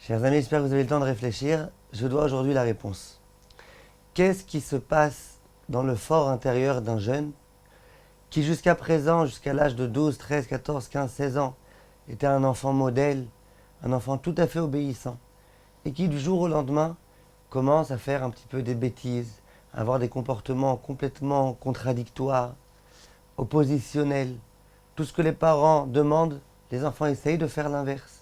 Chers amis, j'espère que vous avez le temps de réfléchir. Je dois aujourd'hui la réponse. Qu'est-ce qui se passe dans le fort intérieur d'un jeune qui jusqu'à présent, jusqu'à l'âge de 12, 13, 14, 15, 16 ans, était un enfant modèle, un enfant tout à fait obéissant, et qui du jour au lendemain commence à faire un petit peu des bêtises, à avoir des comportements complètement contradictoires, oppositionnels. Tout ce que les parents demandent, les enfants essayent de faire l'inverse.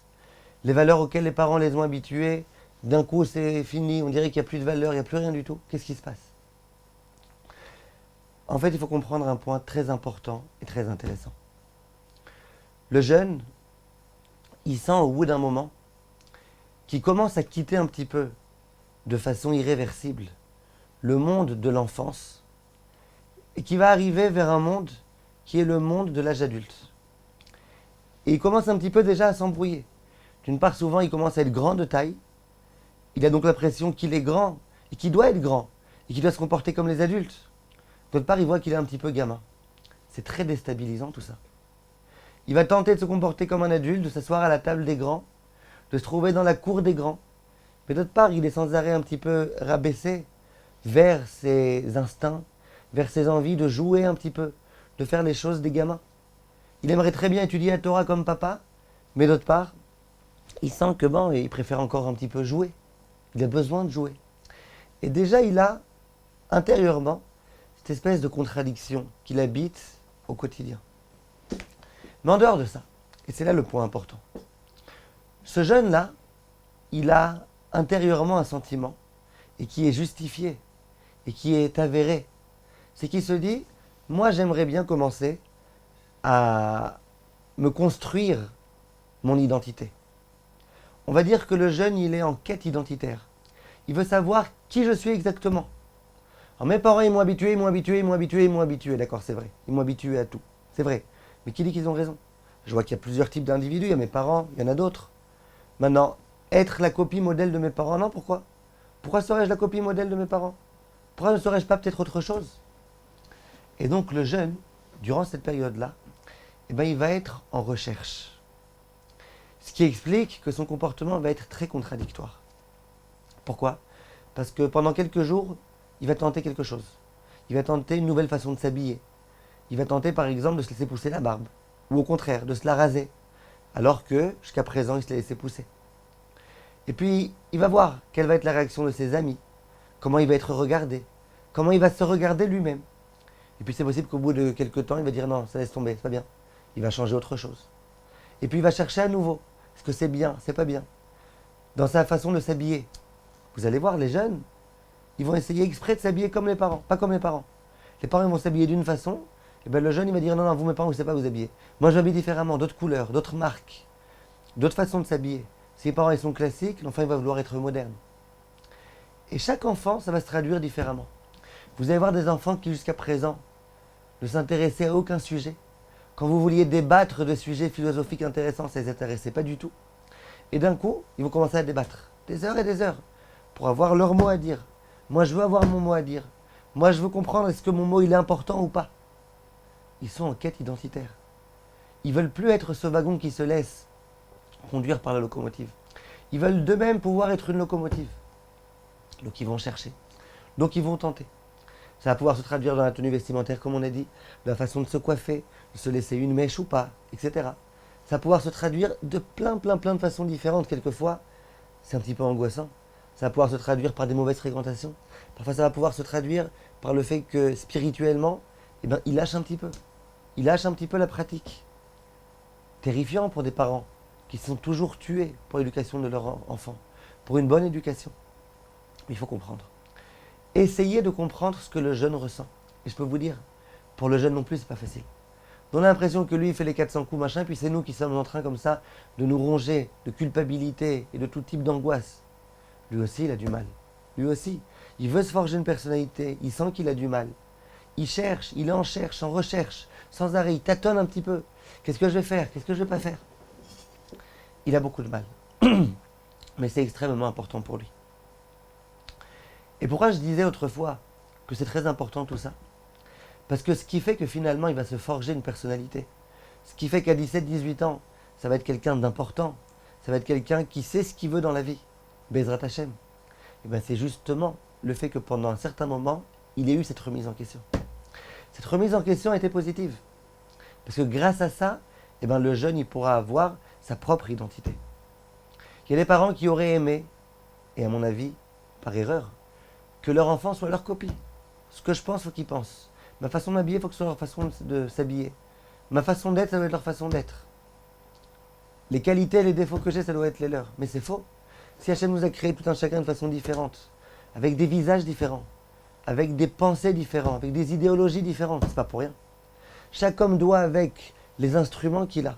Les valeurs auxquelles les parents les ont habitués, d'un coup c'est fini, on dirait qu'il n'y a plus de valeur, il n'y a plus rien du tout. Qu'est-ce qui se passe? En fait, il faut comprendre un point très important et très intéressant. Le jeune, il sent au bout d'un moment qu'il commence à quitter un petit peu, de façon irréversible, le monde de l'enfance et qui va arriver vers un monde qui est le monde de l'âge adulte. Et il commence un petit peu déjà à s'embrouiller. D'une part, souvent, il commence à être grand de taille. Il a donc l'impression qu'il est grand et qu'il doit être grand et qu'il doit se comporter comme les adultes. D'autre part, il voit qu'il est un petit peu gamin. C'est très déstabilisant tout ça. Il va tenter de se comporter comme un adulte, de s'asseoir à la table des grands, de se trouver dans la cour des grands. Mais d'autre part, il est sans arrêt un petit peu rabaissé vers ses instincts, vers ses envies de jouer un petit peu, de faire les choses des gamins. Il aimerait très bien étudier la Torah comme papa, mais d'autre part, il sent que bon, il préfère encore un petit peu jouer. Il a besoin de jouer. Et déjà, il a intérieurement cette espèce de contradiction qu'il habite au quotidien. Mais en dehors de ça, et c'est là le point important, ce jeune-là, il a intérieurement un sentiment, et qui est justifié, et qui est avéré. C'est qu'il se dit, moi j'aimerais bien commencer à me construire mon identité. On va dire que le jeune, il est en quête identitaire. Il veut savoir qui je suis exactement. Alors mes parents, ils m'ont habitué, d'accord, c'est vrai. Ils m'ont habitué à tout, c'est vrai. Mais qui dit qu'ils ont raison? Je vois qu'il y a plusieurs types d'individus, il y a mes parents, il y en a d'autres. Maintenant, être la copie modèle de mes parents, non, pourquoi? Pourquoi serais-je la copie modèle de mes parents? Pourquoi ne serais-je pas peut-être autre chose? Et donc le jeune, durant cette période-là, il va être en recherche. Ce qui explique que son comportement va être très contradictoire. Pourquoi? Parce que pendant quelques jours, il va tenter quelque chose. Il va tenter une nouvelle façon de s'habiller. Il va tenter par exemple de se laisser pousser la barbe. Ou au contraire, de se la raser. Alors que jusqu'à présent, il se la laissait pousser. Et puis, il va voir quelle va être la réaction de ses amis. Comment il va être regardé. Comment il va se regarder lui-même. Et puis c'est possible qu'au bout de quelques temps, il va dire non, ça laisse tomber, c'est pas bien. Il va changer autre chose. Et puis il va chercher à nouveau. Est-ce que c'est bien, c'est pas bien? Dans sa façon de s'habiller. Vous allez voir, les jeunes, ils vont essayer exprès de s'habiller comme les parents, pas comme les parents. Les parents ils vont s'habiller d'une façon, et bien le jeune il va dire non, non, vous mes parents, vous ne savez pas vous habiller. Moi je m'habille différemment, d'autres couleurs, d'autres marques, d'autres façons de s'habiller. Si les parents ils sont classiques, l'enfant il va vouloir être moderne. Et chaque enfant, ça va se traduire différemment. Vous allez voir des enfants qui jusqu'à présent ne s'intéressaient à aucun sujet. Quand vous vouliez débattre de sujets philosophiques intéressants, ça ne les intéressait pas du tout. Et d'un coup, ils vont commencer à débattre, des heures et des heures, pour avoir leur mot à dire. Moi, je veux avoir mon mot à dire. Moi, je veux comprendre est-ce que mon mot il est important ou pas. Ils sont en quête identitaire. Ils veulent plus être ce wagon qui se laisse conduire par la locomotive. Ils veulent d'eux-mêmes pouvoir être une locomotive. Donc ils vont chercher. Donc ils vont tenter. Ça va pouvoir se traduire dans la tenue vestimentaire, comme on a dit, de la façon de se coiffer, de se laisser une mèche ou pas, etc. Ça va pouvoir se traduire de plein de façons différentes. Quelquefois, c'est un petit peu angoissant. Ça va pouvoir se traduire par des mauvaises fréquentations. Parfois, ça va pouvoir se traduire par le fait que spirituellement, il lâche un petit peu. Il lâche un petit peu la pratique. Terrifiant pour des parents qui sont toujours tués pour l'éducation de leur enfant, pour une bonne éducation. Mais il faut comprendre. Essayez de comprendre ce que le jeune ressent. Et je peux vous dire, pour le jeune non plus, c'est pas facile. On a l'impression que lui, il fait les 400 coups, machin, puis c'est nous qui sommes en train comme ça de nous ronger de culpabilité et de tout type d'angoisse. Lui aussi, il a du mal. Lui aussi, il veut se forger une personnalité, il sent qu'il a du mal. Il cherche, il en cherche, en recherche, sans arrêt, il tâtonne un petit peu. Qu'est-ce que je vais faire? Qu'est-ce que je vais pas faire? Il a beaucoup de mal. Mais c'est extrêmement important pour lui. Et pourquoi je disais autrefois que c'est très important tout ça? Parce que ce qui fait que finalement il va se forger une personnalité, ce qui fait qu'à 17-18 ans, ça va être quelqu'un d'important, Ça va être quelqu'un qui sait ce qu'il veut dans la vie. Bezrat Hashem. Et bien c'est justement le fait que pendant un certain moment, il ait eu cette remise en question. Cette remise en question a été positive. Parce que grâce à ça, eh ben, le jeune il pourra avoir sa propre identité. Il y a des parents qui auraient aimé, et à mon avis, par erreur, que leur enfant soit leur copie. Ce que je pense, il faut qu'ils pensent. Ma façon de m'habiller, il faut que ce soit leur façon de s'habiller. Ma façon d'être, ça doit être leur façon d'être. Les qualités et les défauts que j'ai, ça doit être les leurs. Mais c'est faux. Si Hachem nous a créé tout un chacun de façon différente, avec des visages différents, avec des pensées différentes, avec des idéologies différentes, c'est pas pour rien. Chaque homme doit, avec les instruments qu'il a,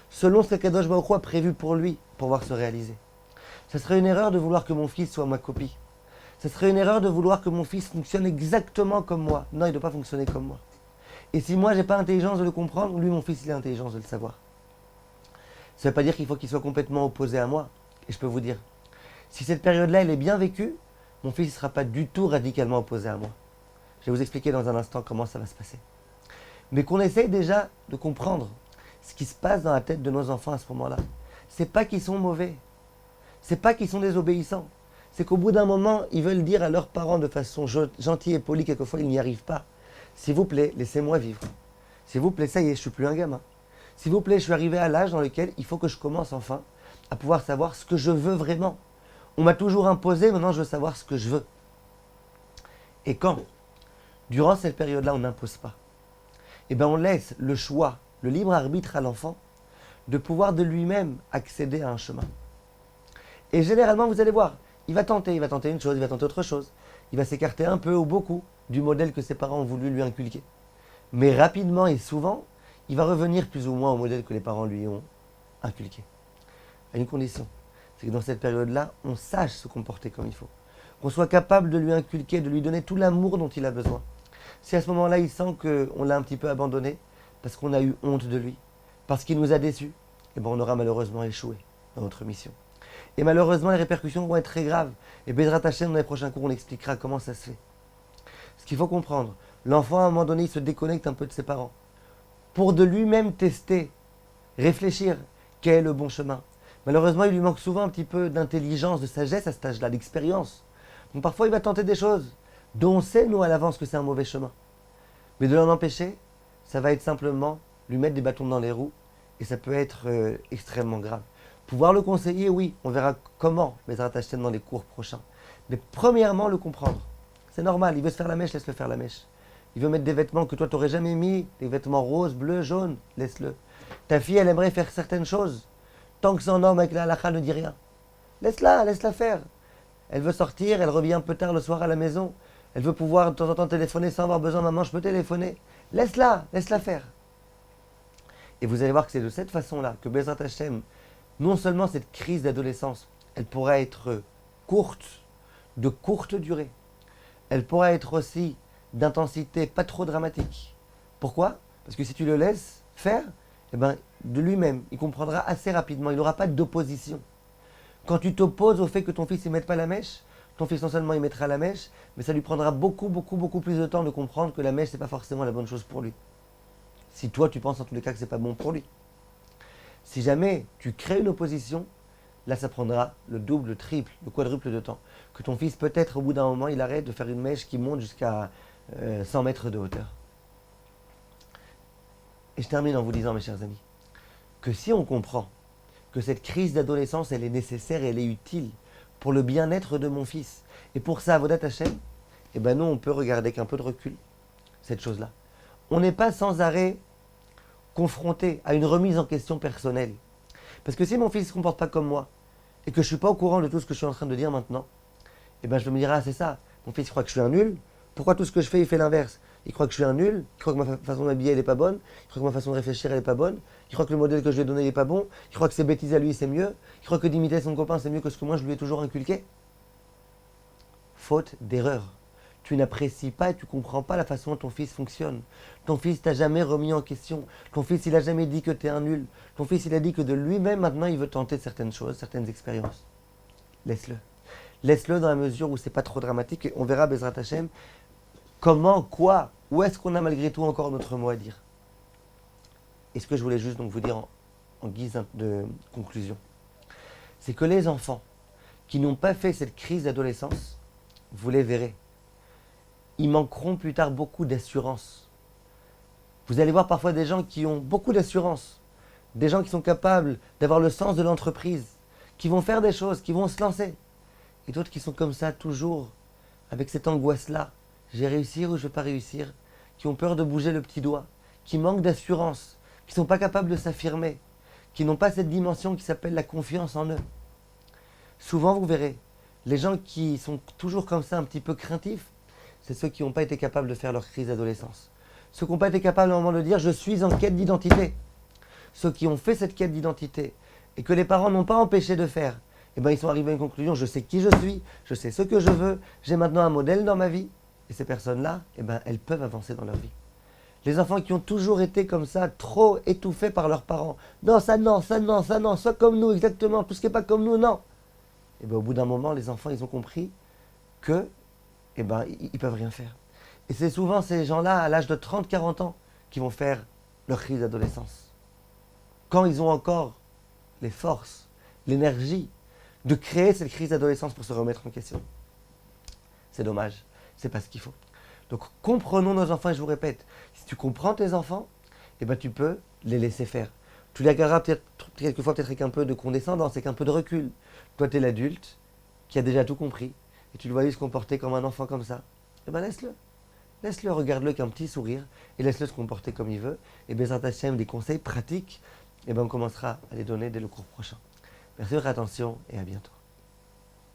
selon ce que Kadosh Baruch Hu a prévu pour lui, pouvoir se réaliser. Ce serait une erreur de vouloir que mon fils soit ma copie. Ce serait une erreur de vouloir que mon fils fonctionne exactement comme moi. Non, il ne doit pas fonctionner comme moi. Et si moi, je n'ai pas l'intelligence de le comprendre, lui, mon fils, il a l'intelligence de le savoir. Ça ne veut pas dire qu'il faut qu'il soit complètement opposé à moi. Et je peux vous dire, si cette période-là, elle est bien vécue, mon fils ne sera pas du tout radicalement opposé à moi. Je vais vous expliquer dans un instant comment ça va se passer. Mais qu'on essaye déjà de comprendre ce qui se passe dans la tête de nos enfants à ce moment-là. C'est pas qu'ils sont mauvais. C'est pas qu'ils sont désobéissants. C'est qu'au bout d'un moment, ils veulent dire à leurs parents de façon gentille et polie, quelquefois ils n'y arrivent pas. S'il vous plaît, laissez-moi vivre. S'il vous plaît, ça y est, je suis plus un gamin. S'il vous plaît, je suis arrivé à l'âge dans lequel il faut que je commence enfin à pouvoir savoir ce que je veux vraiment. On m'a toujours imposé, maintenant je veux savoir ce que je veux. Et quand, durant cette période-là, on n'impose pas, eh bien on laisse le choix, le libre arbitre à l'enfant de pouvoir de lui-même accéder à un chemin. Et généralement, vous allez voir, il va tenter une chose, il va tenter autre chose. Il va s'écarter un peu ou beaucoup du modèle que ses parents ont voulu lui inculquer. Mais rapidement et souvent, il va revenir plus ou moins au modèle que les parents lui ont inculqué. À une condition, c'est que dans cette période-là, on sache se comporter comme il faut. Qu'on soit capable de lui inculquer, de lui donner tout l'amour dont il a besoin. Si à ce moment-là, il sent qu'on l'a un petit peu abandonné, parce qu'on a eu honte de lui, parce qu'il nous a déçus, eh ben on aura malheureusement échoué dans notre mission. Et malheureusement, les répercussions vont être très graves. Et Bezrat Hashem, dans les prochains cours, on expliquera comment ça se fait. Ce qu'il faut comprendre, l'enfant, à un moment donné, il se déconnecte un peu de ses parents. Pour de lui-même tester, réfléchir, quel est le bon chemin. Malheureusement, il lui manque souvent un petit peu d'intelligence, de sagesse à cet âge-là, d'expérience. Donc parfois, il va tenter des choses dont on sait, nous, à l'avance, que c'est un mauvais chemin. Mais de l'en empêcher, ça va être simplement lui mettre des bâtons dans les roues, et ça peut être extrêmement grave. Pouvoir le conseiller, oui, on verra comment Bezrat Hashem dans les cours prochains. Mais premièrement, le comprendre. C'est normal, il veut se faire la mèche, laisse-le faire la mèche. Il veut mettre des vêtements que toi, tu n'aurais jamais mis, des vêtements roses, bleus, jaunes, laisse-le. Ta fille, elle aimerait faire certaines choses. Tant que son homme avec la halakha ne dit rien. Laisse-la faire. Elle veut sortir, elle revient un peu tard le soir à la maison. Elle veut pouvoir de temps en temps téléphoner sans avoir besoin, maman, je peux téléphoner. Laisse-la faire. Et vous allez voir que c'est de cette façon-là que Bezrat Hashem, non seulement cette crise d'adolescence, elle pourra être courte, de courte durée. Elle pourra être aussi d'intensité pas trop dramatique. Pourquoi ? Parce que si tu le laisses faire, eh ben, de lui-même, il comprendra assez rapidement, il n'aura pas d'opposition. Quand tu t'opposes au fait que ton fils ne mette pas la mèche, ton fils non seulement il mettra la mèche, mais ça lui prendra beaucoup plus de temps de comprendre que la mèche, ce n'est pas forcément la bonne chose pour lui. Si toi, tu penses en tous les cas que ce n'est pas bon pour lui. Si jamais tu crées une opposition, là, ça prendra le double, le triple, le quadruple de temps. Que ton fils, peut-être, au bout d'un moment, il arrête de faire une mèche qui monte jusqu'à 100 mètres de hauteur. Et je termine en vous disant, mes chers amis, que si on comprend que cette crise d'adolescence, elle est nécessaire et elle est utile pour le bien-être de mon fils, et pour ça, Avodat Hashem, eh ben nous, on peut regarder qu'un peu de recul, cette chose-là. On n'est pas sans arrêt confronté à une remise en question personnelle. Parce que si mon fils ne se comporte pas comme moi, et que je ne suis pas au courant de tout ce que je suis en train de dire maintenant, eh ben je vais me dire, ah c'est ça, mon fils croit que je suis un nul, pourquoi tout ce que je fais, il fait l'inverse? Il croit que je suis un nul, il croit que ma façon de m'habiller, elle n'est pas bonne, il croit que ma façon de réfléchir, elle n'est pas bonne, il croit que le modèle que je lui ai donné, il n'est pas bon, il croit que ses bêtises à lui, c'est mieux, il croit que d'imiter son copain, c'est mieux que ce que moi, je lui ai toujours inculqué. Faute d'erreur. Tu n'apprécies pas et tu ne comprends pas la façon dont ton fils fonctionne. Ton fils t'a jamais remis en question. Ton fils, il n'a jamais dit que tu es un nul. Ton fils, il a dit que de lui-même, maintenant, il veut tenter certaines choses, certaines expériences. Laisse-le. Laisse-le dans la mesure où c'est pas trop dramatique et on verra, Bezrat Hashem, comment, quoi, où est-ce qu'on a malgré tout encore notre mot à dire. Et ce que je voulais juste donc vous dire en guise de conclusion, c'est que les enfants qui n'ont pas fait cette crise d'adolescence, vous les verrez, ils manqueront plus tard beaucoup d'assurance. Vous allez voir parfois des gens qui ont beaucoup d'assurance, des gens qui sont capables d'avoir le sens de l'entreprise, qui vont faire des choses, qui vont se lancer. Et d'autres qui sont comme ça, toujours, avec cette angoisse-là. Je vais réussir ou je ne vais pas réussir, qui ont peur de bouger le petit doigt, qui manquent d'assurance, qui ne sont pas capables de s'affirmer, qui n'ont pas cette dimension qui s'appelle la confiance en eux. Souvent, vous verrez, les gens qui sont toujours comme ça, un petit peu craintifs, c'est ceux qui n'ont pas été capables de faire leur crise d'adolescence. Ceux qui n'ont pas été capables à un moment de dire « je suis en quête d'identité ». Ceux qui ont fait cette quête d'identité et que les parents n'ont pas empêché de faire, eh ben, ils sont arrivés à une conclusion, je sais qui je suis, je sais ce que je veux, j'ai maintenant un modèle dans ma vie. Et ces personnes-là, eh ben, elles peuvent avancer dans leur vie. Les enfants qui ont toujours été comme ça, trop étouffés par leurs parents. Non, ça non, ça non, ça non, sois comme nous, exactement, tout ce qui n'est pas comme nous, non. Et ben, au bout d'un moment, les enfants, ils ont compris que, eh ben, ils peuvent rien faire. Et c'est souvent ces gens-là, à l'âge de 30-40 ans, qui vont faire leur crise d'adolescence. Quand ils ont encore les forces, l'énergie de créer cette crise d'adolescence pour se remettre en question. C'est dommage, c'est pas ce qu'il faut. Donc comprenons nos enfants, et je vous répète, si tu comprends tes enfants, eh ben, tu peux les laisser faire. Tu les regarderas peut-être quelquefois peut-être avec un peu de condescendance, avec un peu de recul. Toi, tu es l'adulte qui a déjà tout compris, et tu le vois se comporter comme un enfant comme ça. Eh ben laisse-le. Laisse-le, regarde-le avec un petit sourire, et laisse-le se comporter comme il veut. Et Bezrat Hashem, des conseils pratiques, eh ben, on commencera à les donner dès le cours prochain. Merci de votre attention, et à bientôt.